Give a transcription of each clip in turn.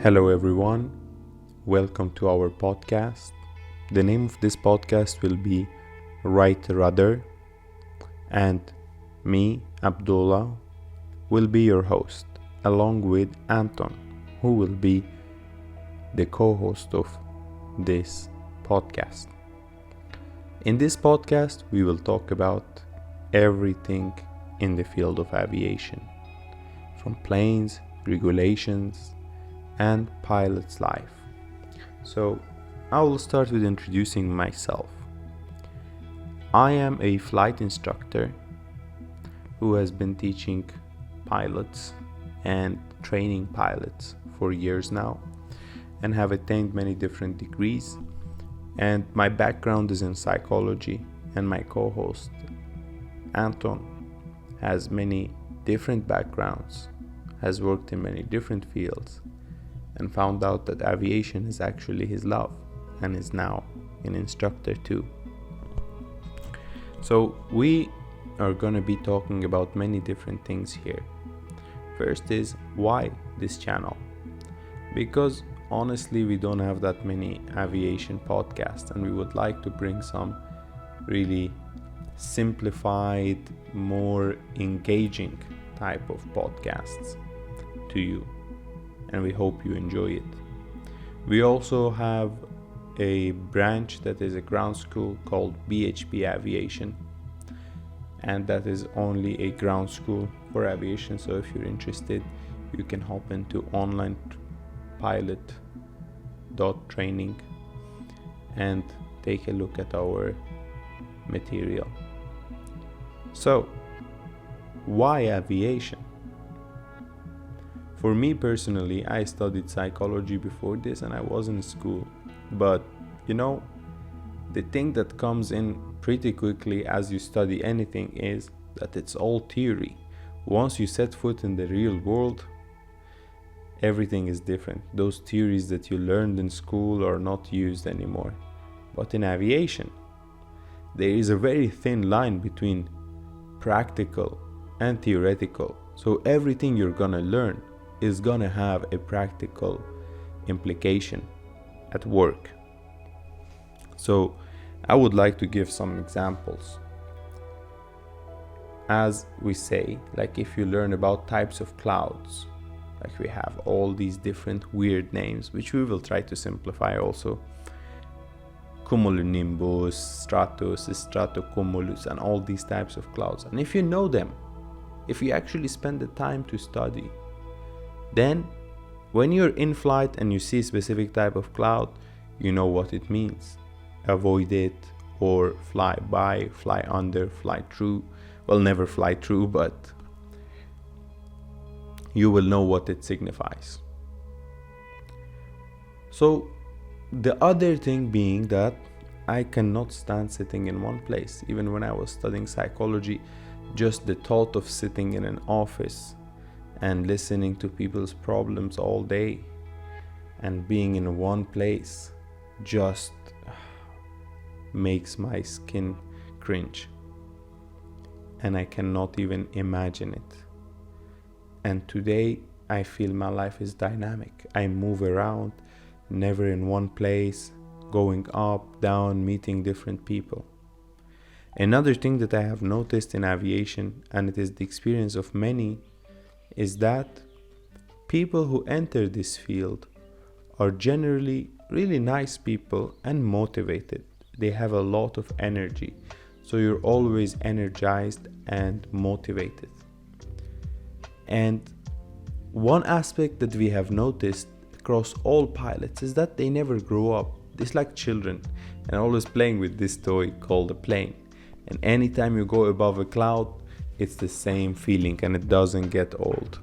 Hello everyone, welcome to our podcast. The name of this podcast will be Right Rudder, and me, Abdullah, will be your host, along with Anton, who will be the co-host of this podcast. In this podcast, we will talk about everything in the field of aviation, from planes, regulations, and pilot's life. So I will start with introducing myself. I am a flight instructor who has been teaching pilots and training pilots for years now and have attained many different degrees. And my background is in psychology, and my co-host Anton has many different backgrounds, has worked in many different fields, and found out that aviation is actually his love and is now an instructor too. So we are going to be talking about many different things here. First is, why this channel? Because honestly we don't have that many aviation podcasts, and we would like to bring some really simplified, more engaging type of podcasts to you, and we hope you enjoy it. We also have a branch that is a ground school called BHP Aviation, and that is only a ground school for aviation. So if you're interested, you can hop into onlinepilot.training and take a look at our material. So, why aviation? For me personally, I studied psychology before this and I was in school. But, the thing that comes in pretty quickly as you study anything is that it's all theory. Once you set foot in the real world, everything is different. Those theories that you learned in school are not used anymore. But in aviation, there is a very thin line between practical and theoretical. So everything you're gonna learn is gonna have a practical implication at work. So I would like to give some examples. As we say, like if you learn about types of clouds, like we have all these different weird names, which we will try to simplify also. Cumulonimbus, stratus, stratocumulus, and all these types of clouds. And if you know them, if you actually spend the time to study, then when you're in flight and you see a specific type of cloud, you know what it means. Avoid it, or fly by, fly under, fly through. Well, never fly through, but you will know what it signifies. So the other thing being that I cannot stand sitting in one place. Even when I was studying psychology, just the thought of sitting in an office and listening to people's problems all day and being in one place just makes my skin cringe, and I cannot even imagine it. And today I feel my life is dynamic. I move around, never in one place, going up, down, meeting different people. Another thing that I have noticed in aviation, and it is the experience of many, is that people who enter this field are generally really nice people and motivated. They have a lot of energy, so you're always energized and motivated. And one aspect that we have noticed across all pilots is that they never grow up. It's like children and always playing with this toy called a plane. And anytime you go above a cloud, it's the same feeling and it doesn't get old.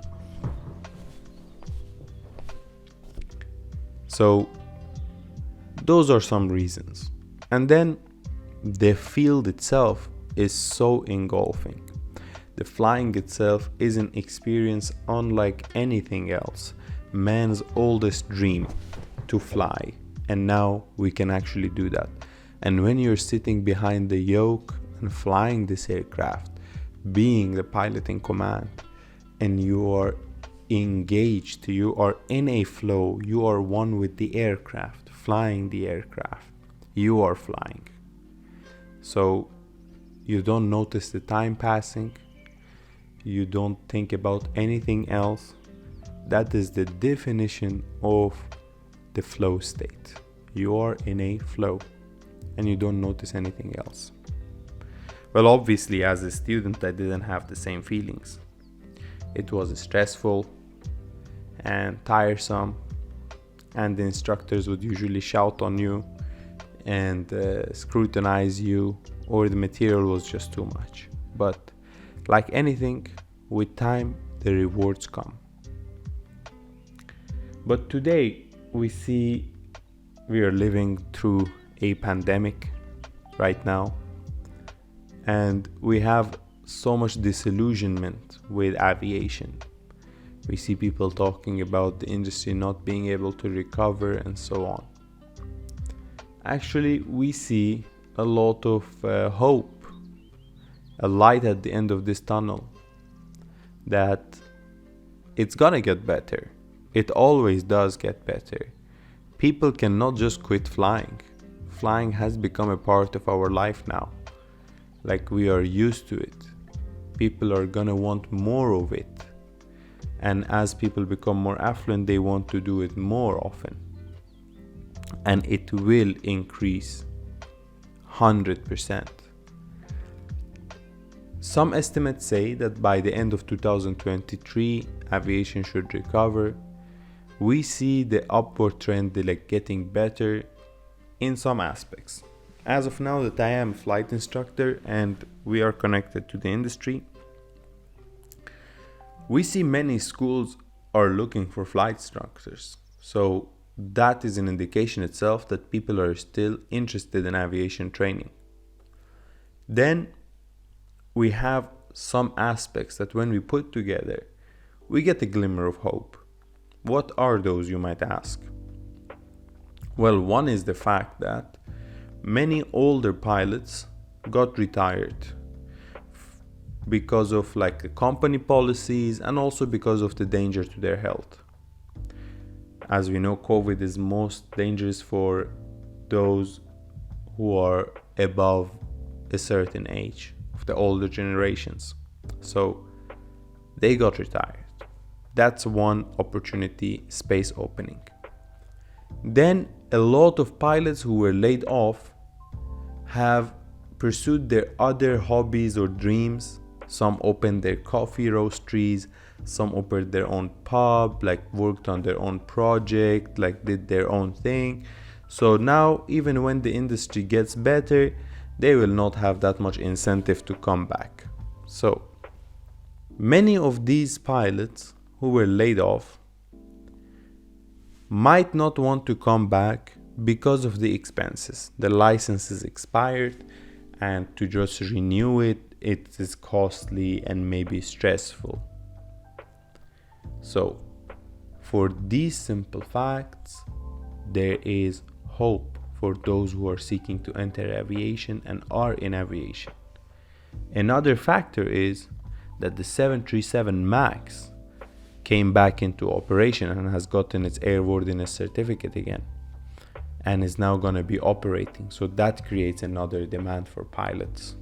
So those are some reasons. And then the field itself is so engulfing. The flying itself is an experience unlike anything else. Man's oldest dream, to fly. And now we can actually do that. And when you're sitting behind the yoke and flying this aircraft, being the pilot in command, and you are engaged, you are in a flow, you are one with the aircraft, flying the aircraft, you are flying. So you don't notice the time passing, you don't think about anything else. That is the definition of the flow state. You are in a flow and you don't notice anything else. Well, obviously, as a student, I didn't have the same feelings. It was stressful and tiresome, and the instructors would usually shout on you and scrutinize you, or the material was just too much. But like anything, with time, the rewards come. But today, we see we are living through a pandemic right now, and we have so much disillusionment with aviation. We see people talking about the industry not being able to recover and so on. Actually, we see a lot of hope, a light at the end of this tunnel, that it's gonna get better. It always does get better. People cannot just quit flying. Flying has become a part of our life now. Like, we are used to it. People are gonna want more of it. And as people become more affluent, they want to do it more often. And it will increase 100%. Some estimates say that by the end of 2023, aviation should recover. We see the upward trend getting better in some aspects. As of now that I am a flight instructor and we are connected to the industry, we see many schools are looking for flight instructors. So that is an indication itself that people are still interested in aviation training. Then we have some aspects that when we put together, we get a glimmer of hope. What are those, you might ask? Well, one is the fact that many older pilots got retired because of the company policies and also because of the danger to their health. As we know, COVID is most dangerous for those who are above a certain age, of the older generations. So they got retired. That's one opportunity space opening. Then a lot of pilots who were laid off have pursued their other hobbies or dreams. Some opened their coffee roasteries, some opened their own pub, worked on their own project, did their own thing. So now, even when the industry gets better, they will not have that much incentive to come back. So many of these pilots who were laid off might not want to come back because of the expenses. The license is expired, and to just renew it is costly and maybe stressful. So for these simple facts, there is hope for those who are seeking to enter aviation and are in aviation. Another factor is that the 737 MAX came back into operation and has gotten its airworthiness certificate again and is now going to be operating. So that creates another demand for pilots.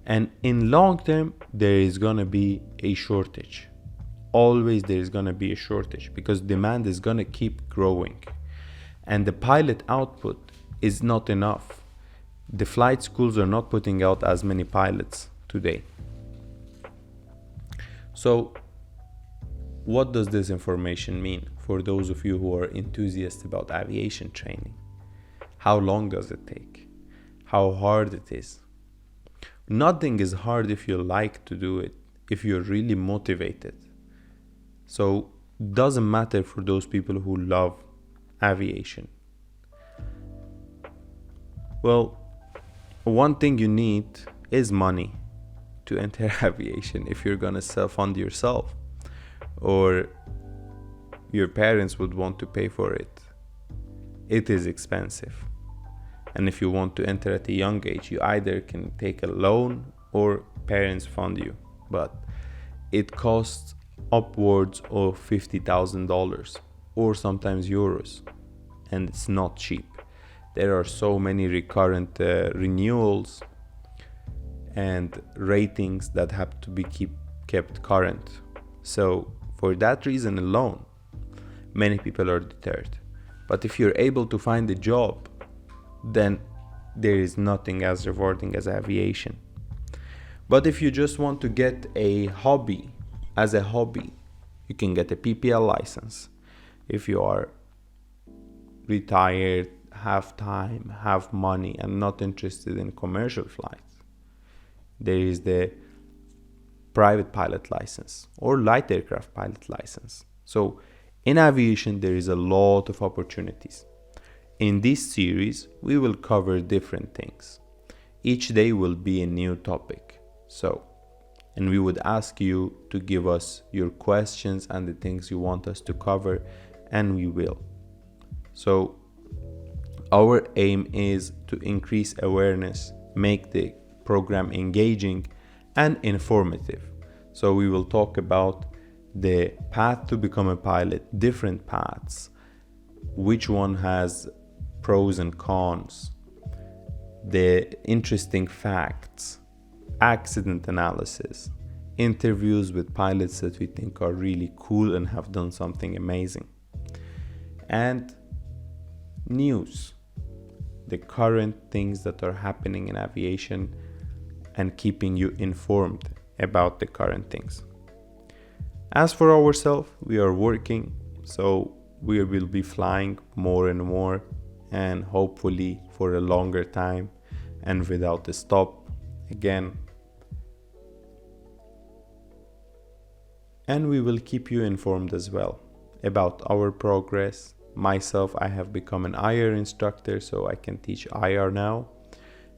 And in long term, there is going to be a shortage. Always there is going to be a shortage because demand is going to keep growing. And the pilot output is not enough. The flight schools are not putting out as many pilots today. So what does this information mean for those of you who are enthusiasts about aviation training? How long does it take? How hard it is? Nothing is hard if you like to do it, if you're really motivated. So it doesn't matter for those people who love aviation. Well, one thing you need is money to enter aviation if you're gonna self-fund yourself, or your parents would want to pay for it. It is expensive. And if you want to enter at a young age, you either can take a loan or parents fund you. But it costs upwards of $50,000 or sometimes euros, and it's not cheap. There are so many recurrent renewals and ratings that have to be kept current. So for that reason alone, many people are deterred. But if you're able to find a job, then there is nothing as rewarding as aviation. But if you just want to get a hobby, as a hobby, you can get a PPL license. If you are retired, have time, have money, and not interested in commercial flights, there is the private pilot license or light aircraft pilot license. So in aviation, there is a lot of opportunities. In this series, we will cover different things. Each day will be a new topic. And we would ask you to give us your questions and the things you want us to cover, and we will. So our aim is to increase awareness, make the program engaging and informative. So we will talk about the path to become a pilot, different paths, which one has pros and cons, the interesting facts, accident analysis, interviews with pilots that we think are really cool and have done something amazing, and news, the current things that are happening in aviation, and keeping you informed about the current things. As for ourselves, we are working, so we will be flying more and more, and hopefully for a longer time and without a stop again. And we will keep you informed as well about our progress. Myself, I have become an IR instructor, so I can teach IR now,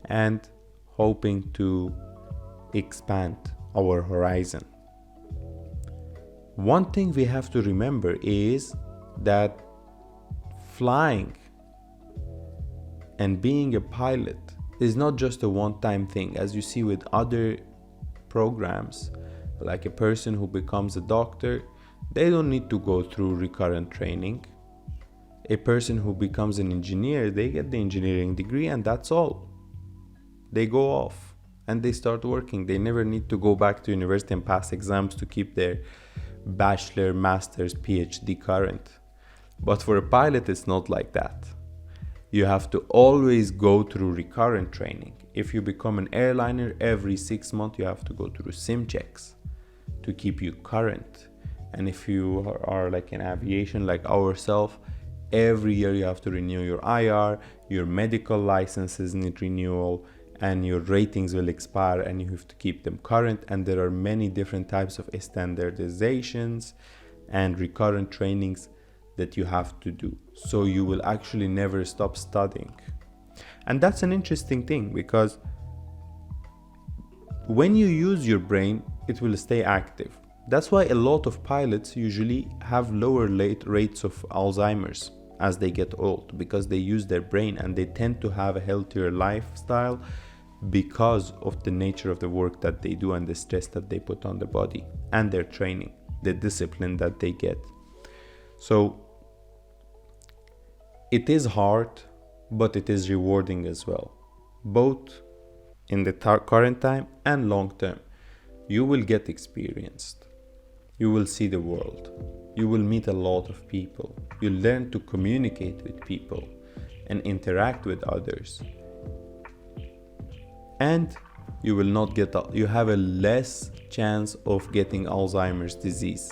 and hoping to expand our horizon. One thing we have to remember is that flying and being a pilot is not just a one-time thing, as you see with other programs. Like a person who becomes a doctor, they don't need to go through recurrent training. A person who becomes an engineer, they get the engineering degree and that's all. They go off and they start working. They never need to go back to university and pass exams to keep their bachelor, master's, PhD current. But for a pilot, it's not like that. You have to always go through recurrent training. If you become an airliner, every 6 months you have to go through sim checks to keep you current. And if you are like in aviation, like ourselves, every year you have to renew your IR, your medical licenses need renewal, and your ratings will expire and you have to keep them current. And there are many different types of standardizations and recurrent trainings that you have to do. So you will actually never stop studying. And that's an interesting thing, because when you use your brain, it will stay active. That's why a lot of pilots usually have lower rates of Alzheimer's as they get old, because they use their brain and they tend to have a healthier lifestyle because of the nature of the work that they do and the stress that they put on the body and their training, the discipline that they get. So it is hard, but it is rewarding as well, both in the current time and long term. You will get experienced. You will see the world. You will meet a lot of people. You learn to communicate with people and interact with others. And you will not you have a less chance of getting Alzheimer's disease.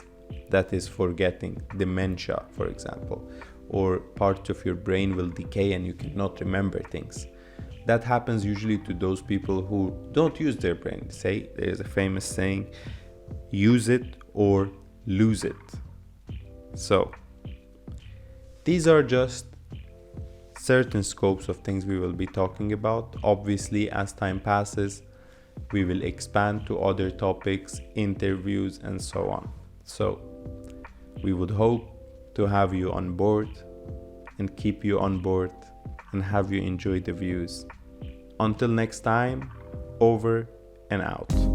That is forgetting, dementia, for example, or parts of your brain will decay and you cannot remember things. That happens usually to those people who don't use their brain. Say, there's a famous saying, use it or lose it. So these are just certain scopes of things we will be talking about. Obviously, as time passes, we will expand to other topics, interviews, and so on. So we would hope to have you on board and keep you on board and have you enjoy the views. Until next time, over and out.